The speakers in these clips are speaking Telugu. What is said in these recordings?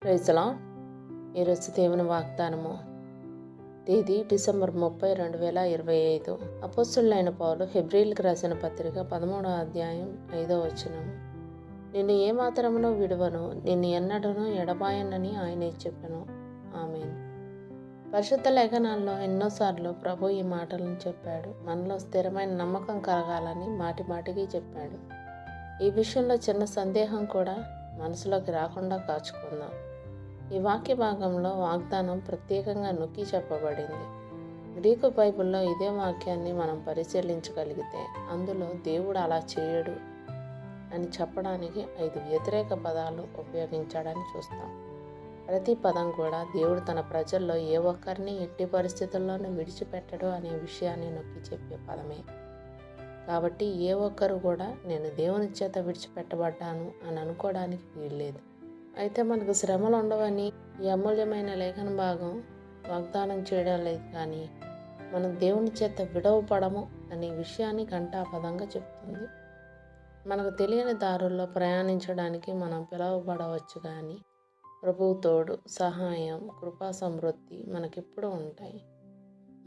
Praise lord. ఈరోజు దేవుని వాగ్దానము తేదీ డిసెంబర్ 30, 2025. అపోస్తలుడైన పౌలు హెబ్రీయులకు రాసిన పత్రిక 13వ అధ్యాయం 5వ వచనం. నిన్ను ఏమాత్రమునూ విడువను, నిన్ను ఎన్నడూనూ ఎడబాయనని ఆయనే చెప్పెను. ఆమేన్. పరిశుద్ధ లేఖనాల్లో ఎన్నోసార్లు ప్రభు ఈ మాటలను చెప్పాడు. మనలో స్థిరమైన నమ్మకం కలగాలని మాటిమాటికి చెప్పాడు. ఈ విషయంలో చిన్న సందేహం కూడా మనసులోకి రాకుండా కాచుకుందాం. ఈ వాక్య భాగంలో వాగ్దానం ప్రత్యేకంగా నొక్కి చెప్పబడింది. గ్రీకు బైబిల్లో ఇదే వాక్యాన్ని మనం పరిశీలించగలిగితే అందులో దేవుడు అలా చేయడు అని చెప్పడానికి 5 వ్యతిరేక పదాలు ఉపయోగించాడని చూస్తాం. ప్రతి పదం కూడా దేవుడు తన ప్రజల్లో ఏ ఒక్కరిని ఎట్టి పరిస్థితుల్లోనూ విడిచిపెట్టడు అనే విషయాన్ని నొక్కి చెప్పే పదమే. కాబట్టి ఏ ఒక్కరు కూడా నేను దేవుని చేత విడిచిపెట్టబడ్డాను అని అనుకోవడానికి వీల్లేదు. అయితే మనకు శ్రమలు ఉండవని ఈ అమూల్యమైన లేఖన భాగం వాగ్దానం చేయడం లేదు, కానీ మనం దేవుని చేత విడవపడము అనే విషయాన్ని ఘంటాపదంగా చెప్తుంది. మనకు తెలియని దారుల్లో ప్రయాణించడానికి మనం పిలువబడవచ్చు, కానీ ప్రభువు తోడు, సహాయం, కృపా సమృద్ధి మనకెప్పుడూ ఉంటాయి.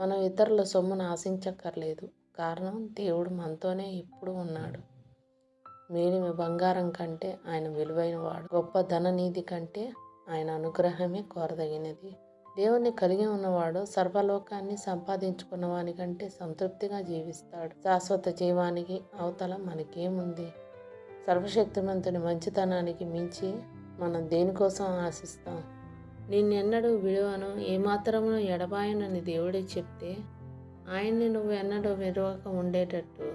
మనం ఇతరుల సొమ్మును ఆశించక్కర్లేదు. కారణం దేవుడు మనతోనే ఎప్పుడు ఉన్నాడు. మేలిమి బంగారం కంటే ఆయన విలువైన వాడు. గొప్ప ధననిధి కంటే ఆయన అనుగ్రహమే కోరదగినది. దేవుణ్ణి కలిగి ఉన్నవాడు సర్వలోకాన్ని సంపాదించుకున్న వాని కంటే సంతృప్తిగా జీవిస్తాడు. శాశ్వత జీవానికి అవతల మనకేముంది? సర్వశక్తిమంతుని మంచితనానికి మించి మనం దేనికోసం ఆశిస్తాం? నిన్నెన్నడూ విడువను, ఏమాత్రమును ఎడబాయనని దేవుడే చెప్తే ఆయన్ని నువ్వు ఎన్నడూ విడవక ఉండేటట్టు,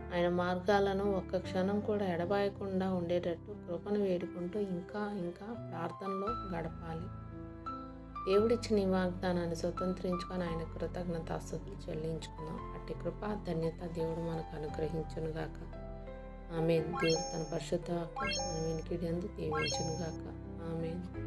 ఆయన మార్గాలను ఒక్క క్షణం కూడా ఎడబాయకుండా ఉండేటట్టు కృపను వేడుకుంటూ ఇంకా ప్రార్థనలో గడపాలి. దేవుడిచ్చిన ఈ వాగ్దానాన్ని స్వతంత్రించుకొని ఆయన కృతజ్ఞతాస్తుతులు చెల్లించుకుందాం. అట్టి కృపా ధన్యత దేవుడు మనకు అనుగ్రహించునుగాక. ఆమేన్. దేవుడు తన పరిశుద్ధ వాక్కు మన వినికిడి యందు దీవించునుగాక. ఆమేన్.